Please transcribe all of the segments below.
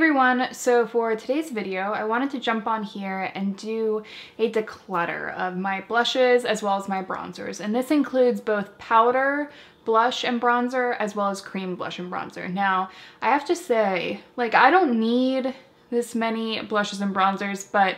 everyone, so for today's video I wanted to jump on here and do a declutter of my blushes as well as my bronzers, and this includes both powder blush and bronzer as well as cream blush and bronzer. Now I have to say, like, I don't need this many blushes and bronzers, but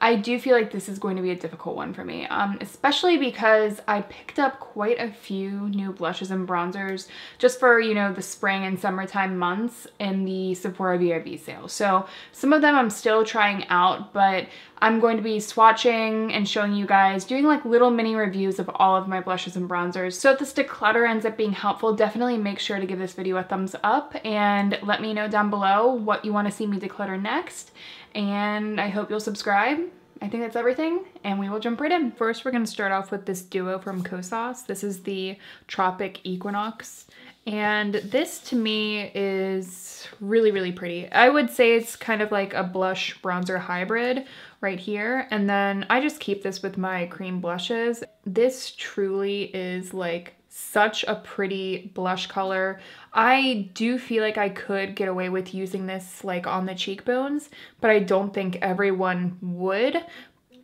I do feel like this is going to be a difficult one for me, especially because I picked up quite a few new blushes and bronzers just for, you know, the spring and summertime months in the Sephora VIB sale. So some of them I'm still trying out, but I'm going to be swatching and showing you guys, doing like little mini reviews of all of my blushes and bronzers. So if this declutter ends up being helpful, definitely make sure to give this video a thumbs up and let me know down below what you want to see me declutter next. And I hope you'll subscribe. I think that's everything, and we will jump right in. First, we're going to start off with this duo from Kosas. This is the Tropic Equinox, and this to me is really, really pretty. I would say it's kind of like a blush bronzer hybrid right here, and then I just keep this with my cream blushes. This truly is like such a pretty blush color. I do feel like I could get away with using this like on the cheekbones, but I don't think everyone would.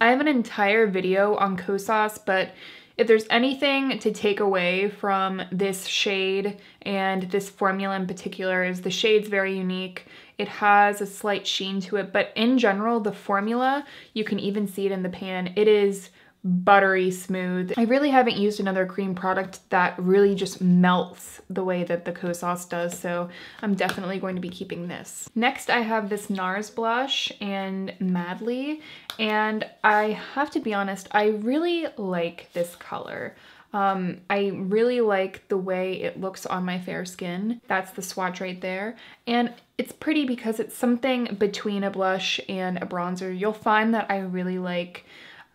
I have an entire video on Kosas, but if there's anything to take away from this shade and this formula in particular, is the shade's very unique. It has a slight sheen to it, but in general, the formula, you can even see it in the pan, it is buttery smooth. I really haven't used another cream product that really just melts the way that the Kosas does, so I'm definitely going to be keeping this. Next, I have this Nars blush and Madly, and I have to be honest, I really like this color. I really like the way it looks on my fair skin. That's the swatch right there. And it's pretty because it's something between a blush and a bronzer. You'll find that I really like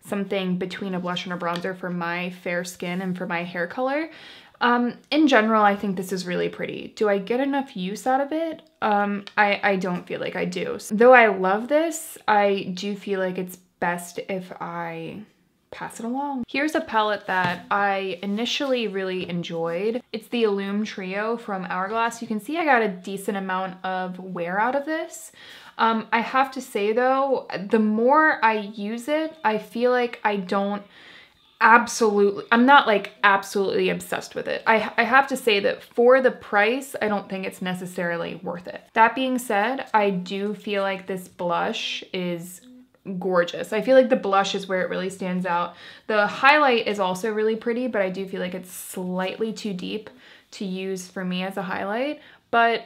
something between a blush and a bronzer for my fair skin and for my hair color. In general, I think this is really pretty. Do I get enough use out of it? I don't feel like I do. Though I love this, I do feel like it's best if I pass it along. Here's a palette that I initially really enjoyed. It's the Illume Trio from Hourglass. You can see I got a decent amount of wear out of this. I have to say though, the more I use it, I feel like I'm not like absolutely obsessed with it. I have to say that for the price, I don't think it's necessarily worth it. That being said, I do feel like this blush is gorgeous. I feel like the blush is where it really stands out. The highlight is also really pretty, but I do feel like it's slightly too deep to use for me as a highlight. But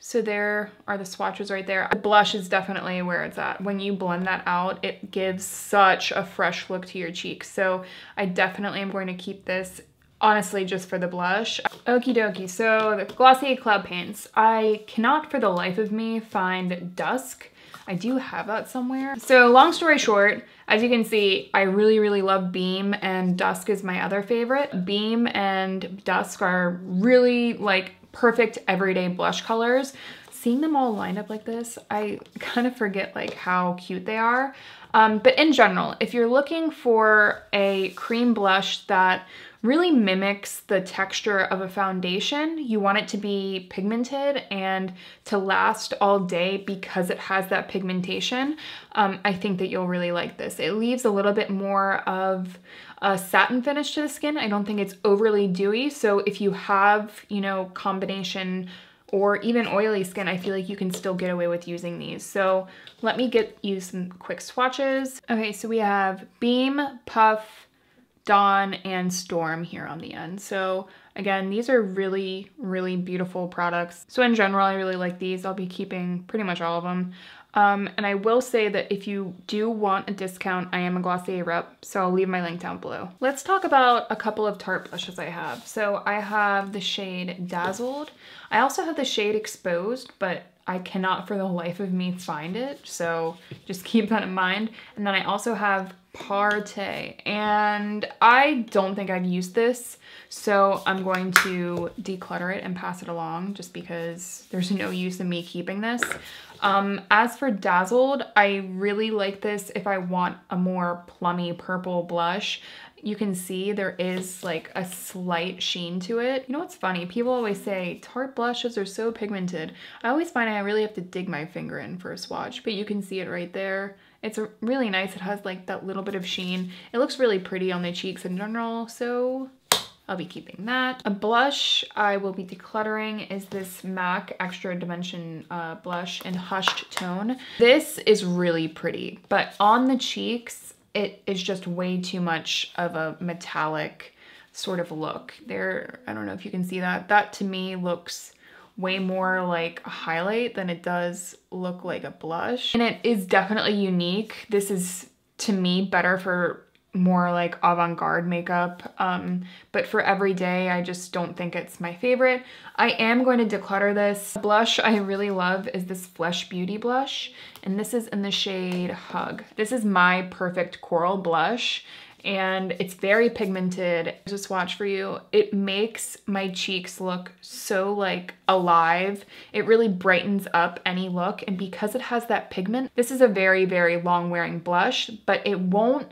so there are the swatches right there. The blush is definitely where it's at. When you blend that out, it gives such a fresh look to your cheeks. So I definitely am going to keep this, honestly, just for the blush. Okie dokie, so the Glossier Cloud Paints. I cannot for the life of me find Dusk. I do have that somewhere. So long story short, as you can see, I really, really love Beam, and Dusk is my other favorite. Beam and Dusk are really like perfect everyday blush colors. Seeing them all lined up like this, I kind of forget like how cute they are. But in general, if you're looking for a cream blush that really mimics the texture of a foundation, you want it to be pigmented and to last all day because it has that pigmentation, I think that you'll really like this. It leaves a little bit more of a satin finish to the skin. I don't think it's overly dewy, so if you have, you know, combination or even oily skin, I feel like you can still get away with using these. So let me get you some quick swatches. Okay, so we have Beam, Puff, Dawn, and Storm here on the end. So again, these are really, really beautiful products. So in general, I really like these. I'll be keeping pretty much all of them. And I will say that if you do want a discount, I am a Glossier rep, so I'll leave my link down below. Let's talk about a couple of Tarte blushes I have. So I have the shade Dazzled. I also have the shade Exposed, but I cannot for the life of me find it, so just keep that in mind. And then I also have Partey, and I don't think I've used this, so I'm going to declutter it and pass it along just because there's no use in me keeping this. As for Dazzled, I really like this if I want a more plummy purple blush. you can see there is like a slight sheen to it. You know what's funny? People always say Tarte blushes are so pigmented. I always find I really have to dig my finger in for a swatch, but you can see it right there. It's really nice. It has like that little bit of sheen. It looks really pretty on the cheeks in general, so I'll be keeping that. A blush I will be decluttering is this MAC Extra Dimension blush in Hushed Tone. This is really pretty, but on the cheeks, it is just way too much of a metallic sort of look. There, I don't know if you can see that. That to me looks way more like a highlight than it does look like a blush. And it is definitely unique. This is, to me, better for more like avant-garde makeup, but for everyday, I just don't think it's my favorite. I am going to declutter this. The blush I really love is this Flesh Beauty blush, and this is in the shade Hug. This is my perfect coral blush, and it's very pigmented. Here's a swatch for you. It makes my cheeks look so like alive. It really brightens up any look, and because it has that pigment, this is a very, very long wearing blush, but it won't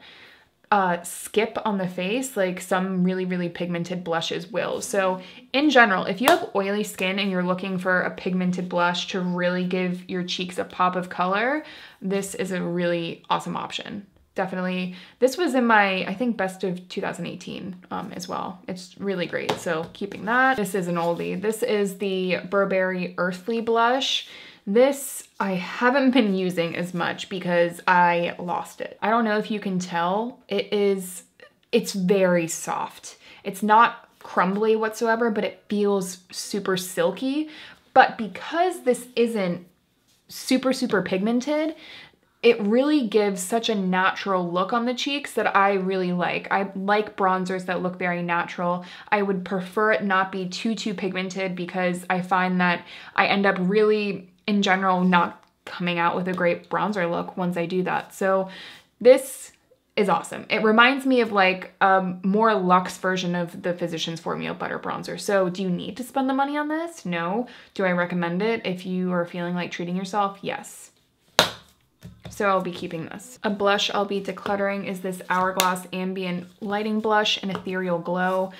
skip on the face like some really, really pigmented blushes will. So in general, if you have oily skin and you're looking for a pigmented blush to really give your cheeks a pop of color, this is a really awesome option. Definitely. This was in my, I think, best of 2018 as well. It's really great. So keeping that. This is an oldie. This is the Burberry Earthly blush. This I haven't been using as much because I lost it. I don't know if you can tell. It's very soft. It's not crumbly whatsoever, but it feels super silky. But because this isn't super, super pigmented, it really gives such a natural look on the cheeks that I really like. I like bronzers that look very natural. I would prefer it not be too pigmented because I find that I end up really, in general, not coming out with a great bronzer look once I do that. So this is awesome. It reminds me of like a more luxe version of the Physicians Formula Butter Bronzer. So do you need to spend the money on this? No. Do I recommend it if you are feeling like treating yourself? Yes. So I'll be keeping this. A blush I'll be decluttering is this Hourglass Ambient Lighting Blush in Ethereal Glow.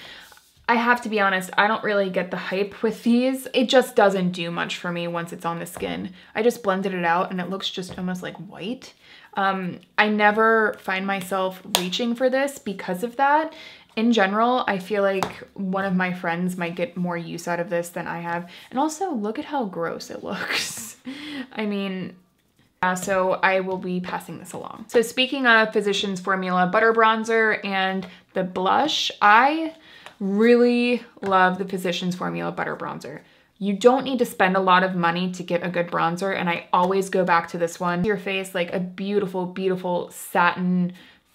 I have to be honest, I don't really get the hype with these. It just doesn't do much for me once it's on the skin. I just blended it out and it looks just almost like white. I never find myself reaching for this because of that. In general, I feel like one of my friends might get more use out of this than I have. And also, look at how gross it looks. I mean, so I will be passing this along. So speaking of Physicians Formula Butter Bronzer and the blush, I really love the Physicians Formula Butter Bronzer. You don't need to spend a lot of money to get a good bronzer, and I always go back to this one. Your face like a beautiful, beautiful satin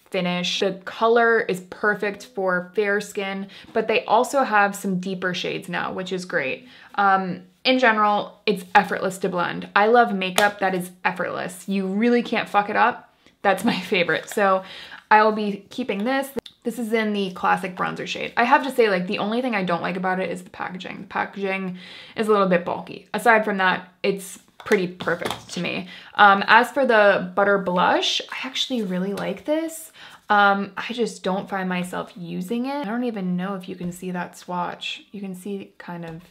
finish. The color is perfect for fair skin, but they also have some deeper shades now, which is great. In general, it's effortless to blend. I love makeup that is effortless. You really can't fuck it up. That's my favorite. So I will be keeping this. This is in the classic bronzer shade. I have to say, like, the only thing I don't like about it is the packaging. The packaging is a little bit bulky. Aside from that, it's pretty perfect to me. As for the butter blush, I actually really like this. I just don't find myself using it. I don't even know if you can see that swatch. You can see kind of,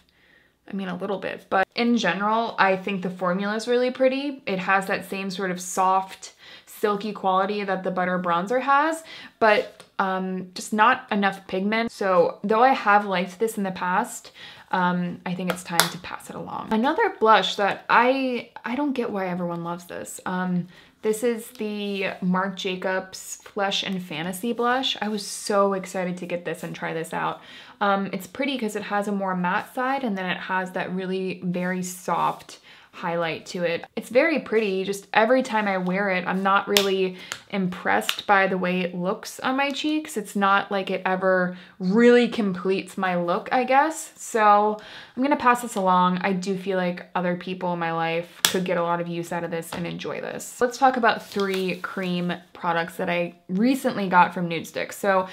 I mean, a little bit, but in general, I think the formula is really pretty. It has that same sort of soft, silky quality that the butter bronzer has, but just not enough pigment. So though I have liked this in the past, I think it's time to pass it along. Another blush that I don't get why everyone loves this. This is the Marc Jacobs Flesh and Fantasy blush. I was so excited to get this and try this out. It's pretty because it has a more matte side and then it has that really very soft highlight to it. It's very pretty. Just every time I wear it, I'm not really impressed by the way it looks on my cheeks. It's not like it ever really completes my look, I guess. So I'm gonna pass this along. I do feel like other people in my life could get a lot of use out of this and enjoy this. Let's talk about 3 cream products that I recently got from Nude Stick. So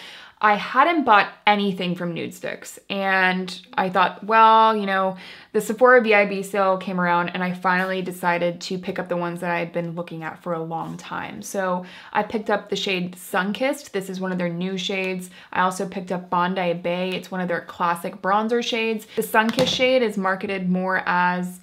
I hadn't bought anything from Nude Sticks, and I thought, well, you know, the Sephora VIB sale came around and I finally decided to pick up the ones that I had been looking at for a long time. So I picked up the shade Sunkissed. This is one of their new shades. I also picked up Bondi Bay. It's one of their classic bronzer shades. The Sunkissed shade is marketed more as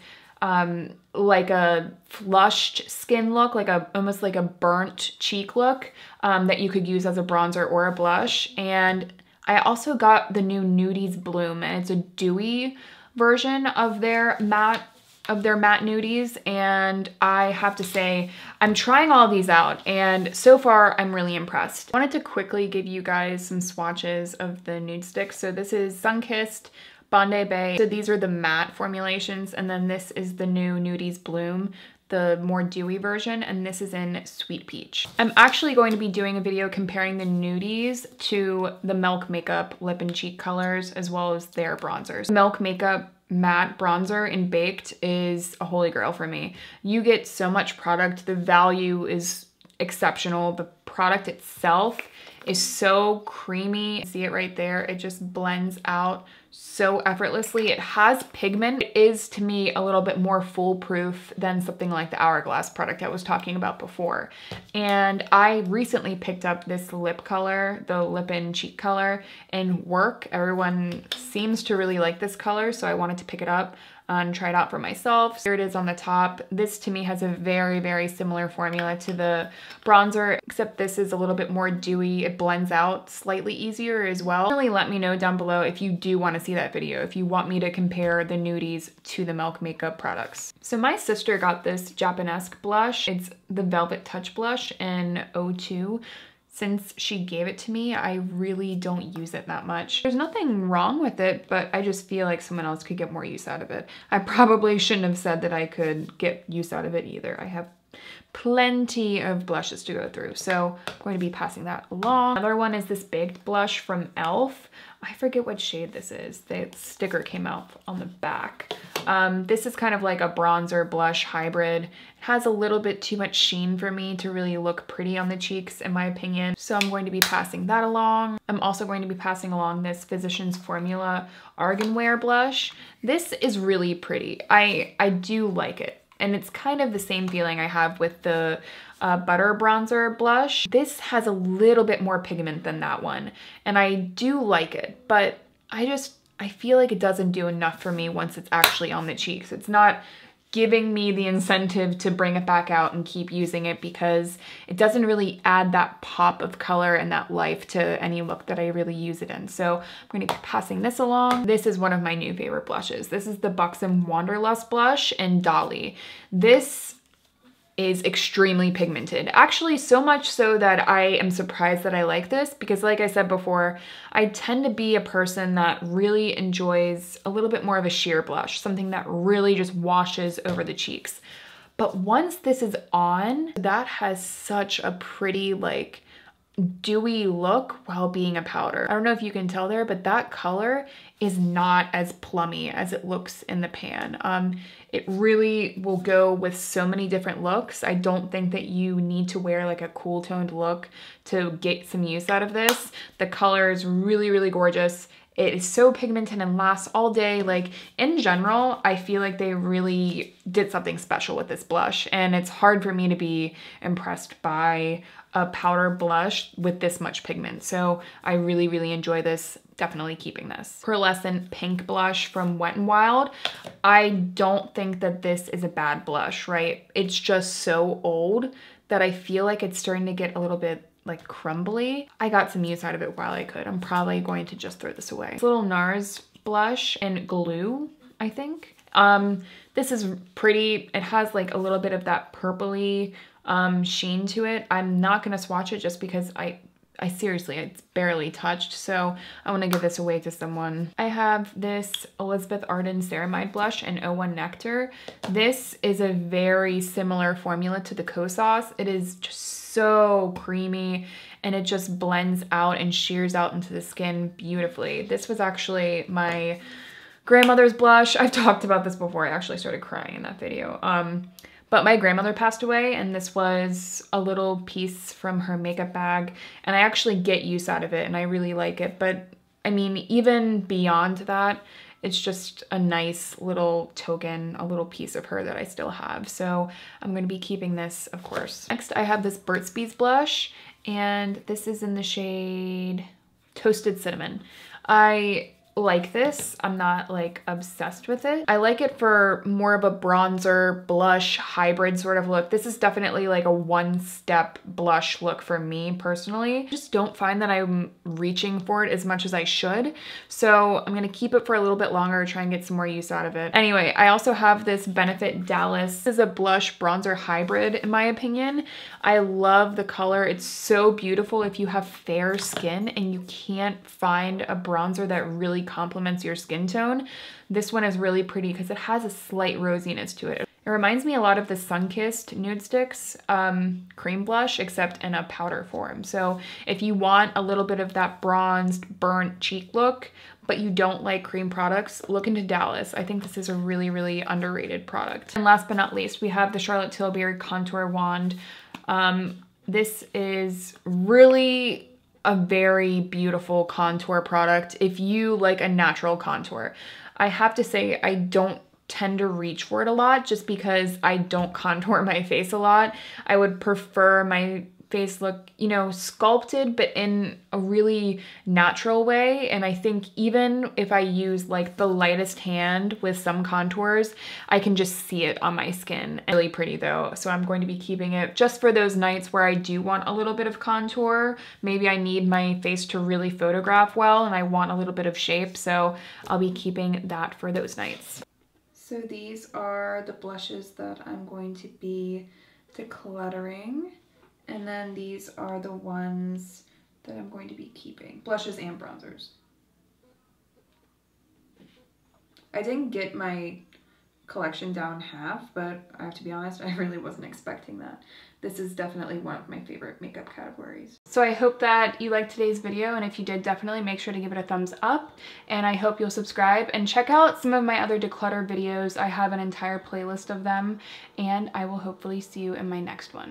like a flushed skin look, like almost like a burnt cheek look that you could use as a bronzer or a blush. And I also got the new Nudies Bloom, and it's a dewy version of their matte nudies. And I have to say, I'm trying all of these out, and so far I'm really impressed. I wanted to quickly give you guys some swatches of the Nude Sticks. So this is Sunkissed, Bondi Bay. So these are the matte formulations, and then this is the new Nudies Bloom, the more dewy version, and this is in Sweet Peach. I'm actually going to be doing a video comparing the Nudies to the Milk Makeup lip and cheek colors, as well as their bronzers. Milk Makeup matte bronzer in Baked is a holy grail for me. You get so much product, the value is exceptional, the product itself is so creamy. See it right there? It just blends out so effortlessly. It has pigment. It is, to me, a little bit more foolproof than something like the Hourglass product I was talking about before. And I recently picked up this lip color, the lip and cheek color, in work. Everyone seems to really like this color, so I wanted to pick it up and try it out for myself. Here it is on the top. This to me has a very, very similar formula to the bronzer, except this is a little bit more dewy. It blends out slightly easier as well. Really let me know down below if you do want to see that video, if you want me to compare the Nudies to the Milk Makeup products. So my sister got this Japanesque blush. It's the Velvet Touch blush in 02. Since she gave it to me, I really don't use it that much. There's nothing wrong with it, but I just feel like someone else could get more use out of it. I probably shouldn't have said that I could get use out of it either. I have plenty of blushes to go through, so I'm going to be passing that along. Another one is this Baked blush from e.l.f. I forget what shade this is. The sticker came out on the back. This is kind of like a bronzer blush hybrid. It has a little bit too much sheen for me to really look pretty on the cheeks, in my opinion. So I'm going to be passing that along. I'm also going to be passing along this Physicians Formula Argan Wear blush. This is really pretty. I do like it. And it's kind of the same feeling I have with the Butter Bronzer blush. This has a little bit more pigment than that one, and I do like it, but I feel like it doesn't do enough for me once it's actually on the cheeks. It's not giving me the incentive to bring it back out and keep using it, because it doesn't really add that pop of color and that life to any look that I really use it in. So I'm going to be passing this along. This is one of my new favorite blushes. This is the Buxom Wanderlust blush in Dolly. This is extremely pigmented. Actually, so much so that I am surprised that I like this, because like I said before, I tend to be a person that really enjoys a little bit more of a sheer blush, something that really just washes over the cheeks. But once this is on, that has such a pretty, like, dewy look while being a powder. I don't know if you can tell there, but that color is not as plummy as it looks in the pan. It really will go with so many different looks. I don't think that you need to wear like a cool toned look to get some use out of this. The color is really, really gorgeous. It is so pigmented and lasts all day. Like, in general, I feel like they really did something special with this blush, and it's hard for me to be impressed by a powder blush with this much pigment. So I really, really enjoy this. Definitely keeping this. Pearlescent Pink blush from Wet n Wild. I don't think that this is a bad blush, right? It's just so old that I feel like it's starting to get a little bit like crumbly. I got some use out of it while I could. I'm probably going to just throw this away. This little Nars blush in Glue, I think. This is pretty. It has like a little bit of that purpley sheen to it. I'm not gonna swatch it just because I seriously, it's barely touched, so I want to give this away to someone. I have this Elizabeth Arden Ceramide blush in 01 Nectar. This is a very similar formula to the Kosas. It is just so creamy, and it just blends out and shears out into the skin beautifully. This was actually my grandmother's blush. I've talked about this before. I actually started crying in that video. But my grandmother passed away, and this was a little piece from her makeup bag, and I actually get use out of it and I really like it. But I mean, even beyond that, it's just a nice little token, a little piece of her that I still have. So I'm going to be keeping this, of course. Next, I have this Burt's Bees blush, and this is in the shade Toasted Cinnamon. I like this. I'm not like obsessed with it. I like it for more of a bronzer blush hybrid sort of look. This is definitely like a one-step blush look for me personally. I just don't find that I'm reaching for it as much as I should. So I'm gonna keep it for a little bit longer, try and get some more use out of it. Anyway, I also have this Benefit Dallas. This is a blush bronzer hybrid in my opinion. I love the color. It's so beautiful if you have fair skin and you can't find a bronzer that really complements your skin tone. This one is really pretty because it has a slight rosiness to it. It reminds me a lot of the Sunkissed Nude Sticks cream blush, except in a powder form. So if you want a little bit of that bronzed, burnt cheek look, but you don't like cream products, look into Dallas. I think this is a really, really underrated product. And last but not least, we have the Charlotte Tilbury Contour Wand. This is really a very beautiful contour product if you like a natural contour. I have to say I don't tend to reach for it a lot just because I don't contour my face a lot. I would prefer my face look, you know, sculpted, but in a really natural way. And I think even if I use like the lightest hand with some contours, I can just see it on my skin. Really pretty though. So I'm going to be keeping it just for those nights where I do want a little bit of contour. Maybe I need my face to really photograph well and I want a little bit of shape. So I'll be keeping that for those nights. So these are the blushes that I'm going to be decluttering. And then these are the ones that I'm going to be keeping. Blushes and bronzers. I didn't get my collection down half, but I have to be honest, I really wasn't expecting that. This is definitely one of my favorite makeup categories. So I hope that you liked today's video, and if you did, definitely make sure to give it a thumbs up, and I hope you'll subscribe and check out some of my other declutter videos. I have an entire playlist of them, and I will hopefully see you in my next one.